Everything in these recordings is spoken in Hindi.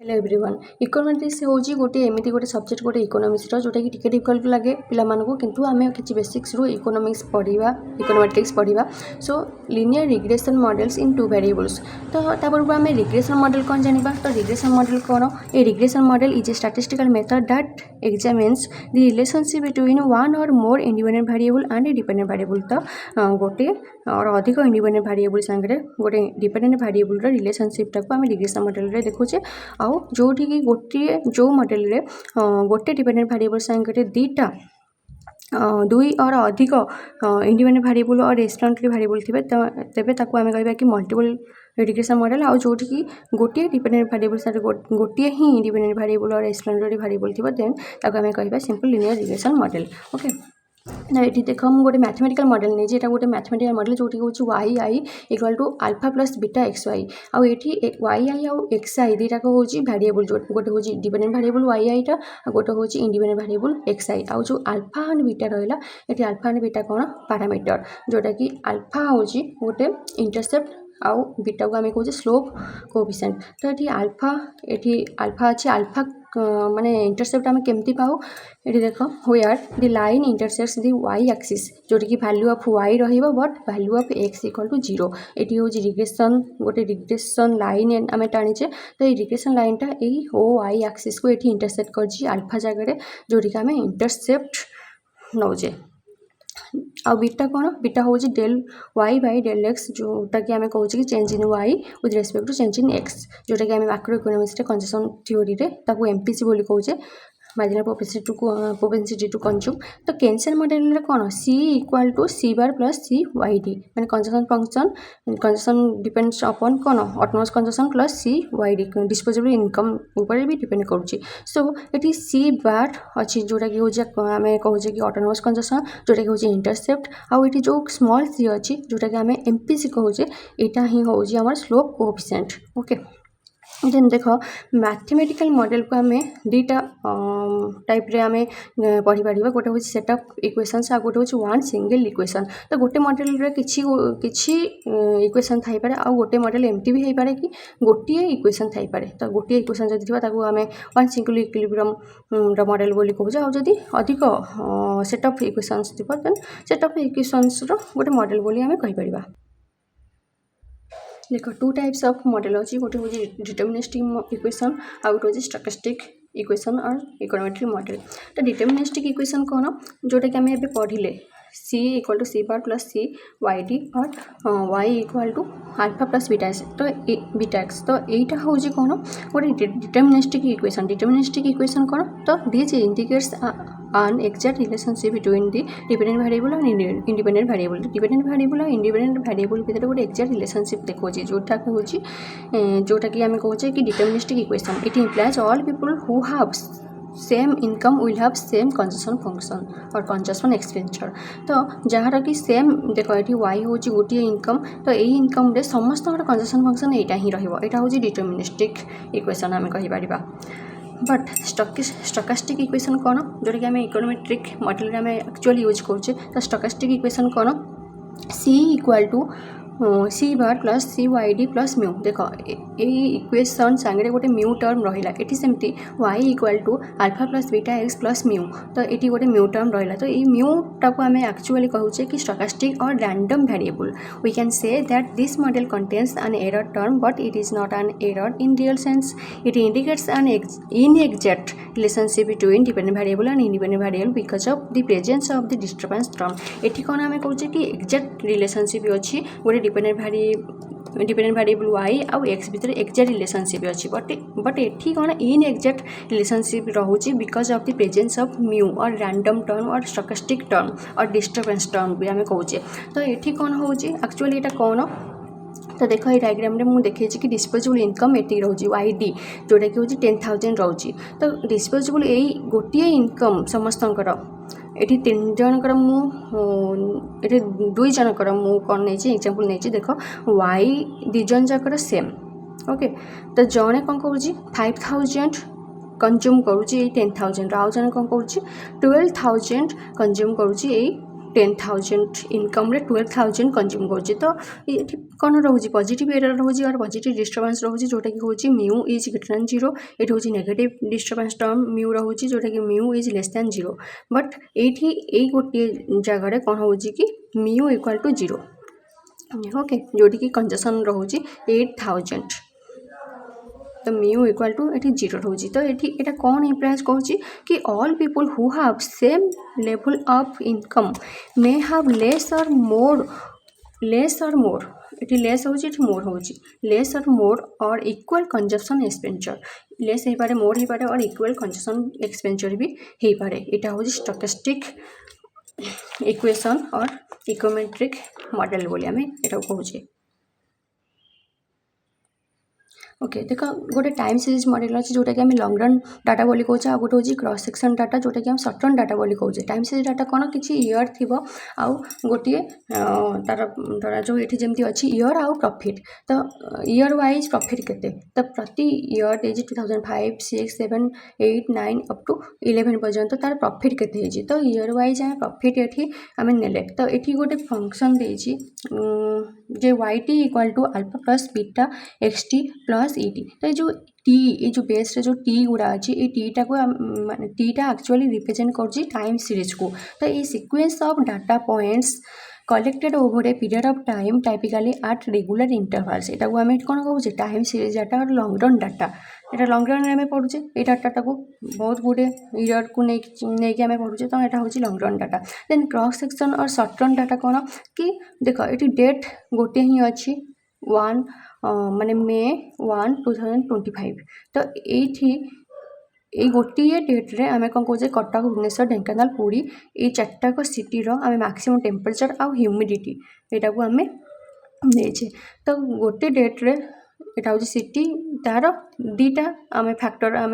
हेलो एवरीवन इकोनॉमिक्स होची गोटे एमती गोटे सब्जेक्ट गोटे इकोनॉमिक्स जोटा कि डिफिकल्ट लगे पिलामानकु किंतु आमे किछि बेसिक्स रु इकोनॉमिक्स पढ़िबा इकोनॉमेट्रिक्स पढ़िबा so linear regression models in two variables तो तापर आमे रिग्रेशन मॉडल कोन जानिबा तो रिग्रेशन मॉडल कोन ए regression model is a statistical method that examines the relationship between one or more independent variable and a dependent variable तो गोटे और अधिक इंडिपेंडेंट वेरिएबल संगे गोटे डिपेंडेंट वेरिएबल रिलेशनशिप टाको आमे रिग्रेशन मॉडल रे देखुचे जो गोटे जो मॉडल रे गोटे डिपेंडेंट वेरिएबल संगे दीटा दुई और अधिक इंडिपेंडेंट वेरिएबल और एक्सप्लेनेटरी वेरिएबल थे तेबे ताको आमे कहबा कि मल्टीपल रिग्रेशन मॉडल आउ जोठी कि गोटे डिपेंडेंट वेरिएबल साथ गोटे ही इंडिपेंडेंट वेरिएबल और एक्सप्लेनेटरी वेरिएबल थी देन ताको आमे कहबा simple linear regression model okay ना ये देख हम गोटे मैथमेटिकल मॉडल नहीं जेटा गोटे मैथमेटिकल मॉडल जोटी होची Y I equal to alpha plus beta X Y आउ एठी वाई आई आउ एक्स आई दीटा को होची वेरिएबल गोटे होची डिपेंडेंट वेरिएबल वाई आई टा गोटे होची इंडिपेंडेंट वेरिएबल एक्स आई आउ जो अल्फा एंड बीटा रहला एठी alpha and beta cone parameter जोटा कि अल्फा होची गोटे इंटरसेप्ट आउ बीटा को आमे कहूचे स्लोप कोएफिशिएंट तो एठी अल्फा अछि अल्फा माने इंटरसेप्ट आमे केमती पाऊ ये देख where the line intersects the Y axis जोटी कि वैल्यू ऑफ वाई रहिबो but value of X equal to 0 एटी हो रिग्रेशन गोटे रिग्रेशन लाइन आमे टाणीचे तो ये रिग्रेशन लाइन टा एई ओ वाई एक्सिस को एटी इंटरसेक्ट करछि अल्फा जगह जोटी कि आमे इंटरसेप्ट नौजे आ बीटा कौन बीटा हूँ del Y by del X जोटा कि आम कहूँ कि change in Y with respect to change in X जोटा कि आम मैक्रो इकोनॉमिक्स कंजम्पशन थ्योरी रे ताकू एमपीसी बोली कहूचे मार्जिनल प्रोपेंसिटी टू कंज्यूम तो केन्सन मॉडल रे कौन C equal to C bar plus C Y D मैंने consumption function consumption depends upon कौन autonomous consumption plus C Y D disposable income ऊपर भी डिपेंड करुच्ची सो ये सी बार अच्छी जोटा कि हूँ आम कहूँ कि ऑटोनमस कंजम्पशन जोटा कि हूँ इंटरसेप्ट आउ ये जो स्मॉल सी अच्छी जोटा कि आम एमपीसी कहूचे यहाँ ही हूँ आम स्लोप कोएफिशिएंट ओके देन देख मैथमेटिकल मॉडल को आम दुईटा टाइप रे आम पढ़ी पार गोटे हूँ सेट ऑफ इक्वेशंस आ गोटे हूँ वन सिंगल इक्वेशन तो गोटे मॉडल रे किछि इक्वेशन थाई पारे आ गोटे मॉडल एमती भी हो पारे कि गोटे इक्वेशन थाई पारे तो गोटे इक्वेशन जदि थिबा ताकू आम वन सिंगल इक्विलिब्रियम रो मॉडल बोली कहूँ आ जदि अधिक सेट ऑफ इक्वेशंस थिबा देन सेट ऑफ इक्वेशंस रो गोटे मॉडल बोली आम कहि परिबा देख टू टाइप्स ऑफ मॉडल अच्छी गोटे हूँ डिटर्मिनिस्टिक इक्वेशन आ गोटे हूँ स्टोकेस्टिक इक्वेशन और इकोनोमेट्रिक मॉडल तो डिटर्मिनिस्टिक इक्वेशन कौन जोटा कि आम ए पढ़ले C equal to C bar plus C Y D और Y equal to alpha plus beta X तो यहीटा हूँ कौन गोटे डिटर्मिनिस्टिक इक्वेशन कौन तो this indicates an exact relationship between the dependent variable and independent variable dependent variable और independent variable भितर गोटे exact relationship देखो जोटा जोटा कि आम कहूँ कि deterministic equation it implies all people who have same income will have same consumption function और कंजम्पशन एक्सपेंडिचर तो जहाँ कि सेम देख ये वाई हूँ गोटे इनकम तो यही इनकम रे समस्त कंजम्पशन फंक्शन यहाँ ही रहा हूँ डिटर्मिनिस्टिक इक्वेशन आम कहीपर बट स्टोकास्टिक इक्वेशन कौन जोटा कि आम इकोनोमेट्रिक मॉडल आम एक्चुअली यूज करुचे तो स्टोकास्टिक इक्वेशन कौन C equal to C bar plus C Y D plus mu देख यही इक्वेशन सांगे गोटे म्यू टर्म रहा ये सेमती Y equal to alpha plus beta X plus mu तो ये गोटे म्यू टर्म रहा तो ये म्यू टाक आम एक्चुअली कहूचे कि स्टोकास्टिक और random variable we can say that this model contains an error term but it is not an error in real sense it indicates an inexact relationship between dependent variable and independent variable because of the presence of the disturbance term ये कौन आम कहूचे कि एक्जैक्ट रिलेशनशिप अच्छी गोटे डिपेंडेंट वेरिएबल वाई आउ एक्स भितर एक्जैक्ट रिलेशनशिप अच्छी बट ये कौन इन एक्जैक्ट रिलेशनशिप रोचे because of the presence of mu और रैंडम टर्म और स्टोकास्टिक टर्म और डिस्टर्बेंस टर्म भी आम कहूचे तो ये कौन हो एक्चुअली यहाँ कौन तो देख ये डायग्राम रे मुझे देखी कि डिस्पोजेबल इनकम एटी रोचे वाई डी जोटा कि हूँ 10,000 रोचे तो डिस्पोजेबल यही गोटे इनकम समस्तଙ୍କର ये तीन जनकर मुझे दुई जनकर मु कौन नहीं एग्जांपल नहीं देख वाई दिजन जाकर सेम ओके तो जड़े कौन करुँच 5,000 कंज्यूम करुँच 10,000 आउ जन कौन करुँच 12,000 कंज्यूम करुँच 10,000 इनकम रे 12,000 कंज्यूम करुँचे तो ये कौन रोचे पॉजिटिव एरर रोचे और पॉजिटिव डिस्टर्बेंस रोचे जोटा कि होची म्यू इज ग्रेटर देन 0 एट होची नेगेटिव डिस्टर्बेंस टर्म म्यू रोचे जोटा कि mu is less than 0 but एठी ए गोटे जगह कौन होची कि म्यू इक्वल टू 0 ओके जोटी कि कंजशन रोचे 8,000 तो म्यू इक्वल टू ये 0 रोचे तो ये कौन इम्प्लाइज कौच कि all people who have same level of income may have less और मोर ये लेस हो मोर हो लेस और मोर और इक्वल कंजप्शन एक्सपेंडिचर लेस हो पारे मोर हो पारे और इक्वल कंजप्शन एक्सपेंडिचर भी हो पारे यहाँ हूँ स्टोकेस्टिक इक्वेशन और इकोमेट्रिक मॉडल बोली आम यहाँ कहे ओके देख गोटे टाइम सीरीज मॉडल अच्छे जोटा कि लॉन्ग रन डाटा बोली कौचे आ गोटे हूँ क्रॉस सेक्शन डाटा जोटा कि शॉर्ट रन डाटा बोली कौचे टाइम सीरीज डाटा कौन किसी इयर थी आउ गोटे तार धरा जो ये जमी अच्छी इयर आउ प्रॉफिट तो इयर वाइज प्रॉफिट केते तो प्रति इयर देजी 2005 6 7 8 9 अप टू 11 पर्यंत तार प्रॉफिट केते तो इयर वाइज आम प्रॉफिट ये आम नेले तो ये गोटे फंक्शन देजी जे yt equal to alpha plus beta xt plus E T तो ये जो टी ये जो बेस रे जो टी गुड़ा अच्छी ये टी टा को माने टी टा एक्चुअली रिप्रेजेंट कर टाइम सीरीज को तो ये sequence of data points collected over a period of time typically at regular intervals यहाँ आम कौन कहे टाइम सीरीज डाटा और लॉन्ग रन डाटा यहाँ लॉन्ग रन में पढ़ुचे ये डाटा को बहुत गुड़े इयर को लेकिन आम पढ़ुचे तो यहाँ हूँ long run data then cross section और शॉर्ट रन डाटा कौन कि देख ये डेट गोटे ही अच्छी 1 माने मे 1 2025 तो ये गोटे डेट्रे आम कौन कहे कटक भुवनेश्वर ढेंकानाल पुरी ये चार्टाक सिटी आम मैक्सिमम टेम्परेचर आउ ह्यूमिडिटी यहाँ को आम देचे तो गोटे डेट्रे यहाँ हूँ सिटी तार दीटा आम फैक्टर आम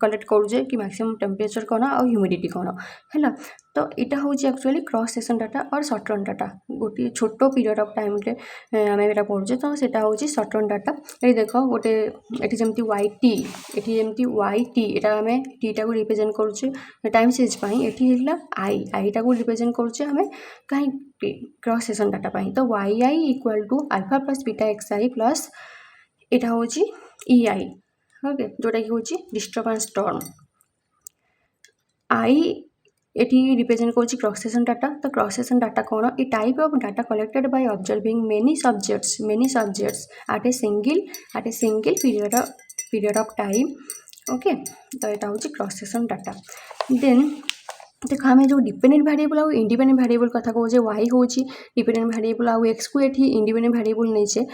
कलेक्ट करुचे कि मैक्सिमम टेम्परेचर कौन आ ह्यूमिडिटी कौन है तो यहाँ हूँ एक्चुअली क्रॉस सेक्शन डाटा और शॉर्ट रन डाटा गोटे छोट पीरियड ऑफ टाइम आम यहाँ पढ़ुचे तो सीटा हूँ शॉर्ट रन डाटा ये देख गोटे ये जमी वाईटी ये जमी वाईटी यहाँ आम टीटा को रिप्रेजेंट करुचे टाइम सीरीज ये आईटा को रिप्रेजेंट करुचे आम कहीं क्रॉस सेक्शन डाटा तो yi equal to alpha plus beta xi plus यहाँ हूँ ei ओके जोटा कि हूँ डिस्टर्बेंस टर्म आई ये रिप्रेजेंट कर क्रॉस सेक्शन डाटा तो क्रॉस सेक्शन डाटा कौन ये type of data collected by observing many subjects eight a single period of time okay तो यहाँ हूँ क्रॉस सेक्शन डाटा देन देख आम जो डिपेंडेंट वेरिएबल आउ इंडिपेंडेंट वेरिएबल कथा कहे वाई हूँ डिपेंडेंट वेरिएबल आउ एक्स को ये इंडिपेंडेंट वेरिएबल नहीं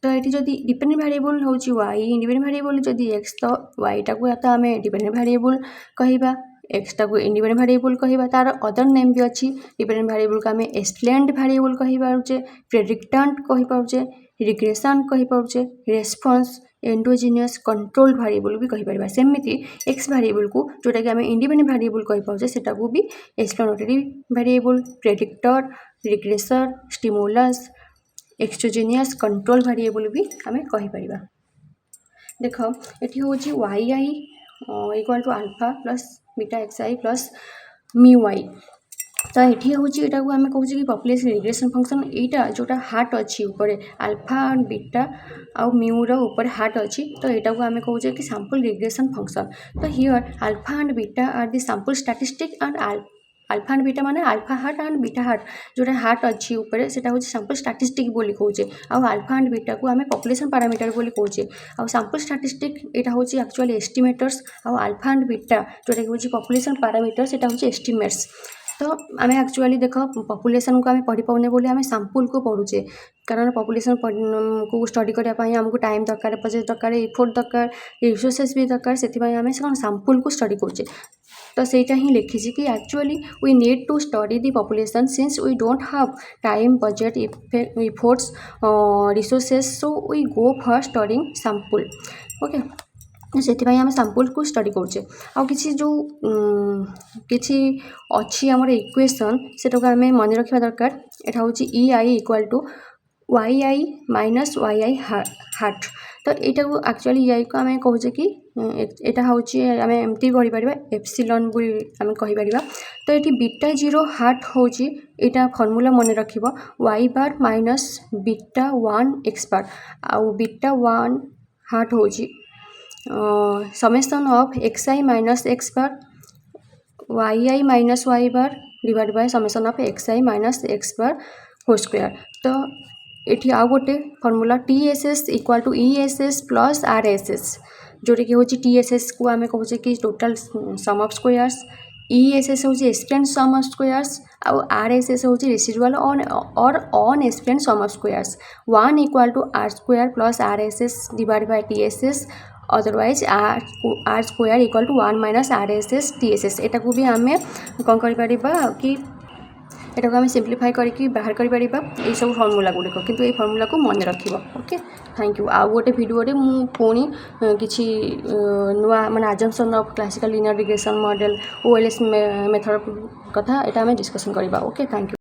तो ये जदि डिपेंडेंट वेरिएबल हूँ वाई इंडिपेंडेंट वेरिएबल जदि एक्स तो वाईटा को या तो आम डिपेंडेंट वेरिएबल कहवा एक्सटा को इंडिपेंडेंट वेरिएबल कहवा तार अदर नेम भी अच्छी डिपेंडेंट वेरिएबल को आम एक्सप्लेन्ड वेरिएबल कहीपे प्रेडिक्टेंट कहीपे रिग्रेशन कहीपे रेस्पॉन्स एंडोजीनियस कंट्रोल वेरिएबल भी कहीपर सेमती एक्स वेरिएबल को जोटा कि आम इंडिपेंडेंट वेरिएबल कहीपे सेटा को भी explanatory variable predictor regressor stimulus exogenous control variable भी आम कहीपर देख ये हूँ yi equal to alpha plus beta xi plus mu Y तो ये हूँ यहाँ को आम कहे कि पॉपुलेशन रिग्रेशन फंक्शन यहाँ जोटा हार्ट अच्छी ऊपर अल्फा एंड बीटा आउ म्यूर ऊपर हार्ट अच्छी तो यहाँ को आम कहे कि सैंपल रिग्रेशन फंक्शन तो here alpha and beta are the sample statistic and alpha and beta माने alpha hat and beta hat जोटा हार्ट अच्छी ऊपर से हूँ सैंपल स्टैटिस्टिक बोली कहे आउ अल्फा एंड बीटा को आम पॉपुलेशन पैरामीटर बोली कहे आउ सैंपल स्टैटिस्टिक यहाँ हूँ एक्चुअली एस्टिमेटर्स आउ अल्फा एंड बीटा जोटा कि हूँ पॉपुलेशन पैरामीटर से हूँ एस्टिमेट्स तो आम एक्चुअली देख पॉपुलेशन को आम पढ़ी पाने बोली आम सैंपल को पढ़ुचे कारण पॉपुलेशन को स्टडी करने आमको टाइम दरकार बजेट दरकार इफोर्ट दरकार रिसोर्सेस भी दरकार से आम कौन सैंपल को स्टडी करुचे तो सहीटा ही लिखी कि actually we need to study the population since we don't have time budget efforts resources so we go for studying sample okay से आम सैंपल को स्टडी करुचे आउ कि जो किसी अच्छी आमर इक्वेशन से आम मन रखा दरकार यहाँ हूँ ei equal to yi minus yi heart तो यहाँ को एक्चुअली या को आम कहे कि यहाँ हूँ आम एमती पढ़ी पार एप्सिलॉन भी आम कहीपर। तो ये बीटा जीरो हार्ट हूँ यहाँ फर्मूला मन रख Y bar minus beta one X bar आउ बीटा वन हार्ट हूँ summation of X I minus X bar Y I minus Y bar divide by summation of X I minus X bar whole square. तो ये आउ गोटे formula T S S equal to E S S plus R S S जोटा कि हूँ टी एस एस को आम कहे कि total sum of squares E S S हूँ एक्सपेंड सम ऑफ स्क्वायर्स आउ आर एस एस हूँ रेसिडुअल ऑन और ऑन expend sum of squares 1 equal to R square plus R S S divide by T S S otherwise R square equal to 1 minus R S S T S S एटा को भी आम कौन कर कि एटा को आम सिंप्लीफाई करके बाहर कर सब फर्मूला गुड़िक किंतु ये फर्मूला को मन रख। Okay thank you. आउ गोटे भिडियोरे मु पुणी किसी नुआ माने assumption of classical linear regression model OLS method कथा एटा आम डिस्कशन करबा। Okay thank you.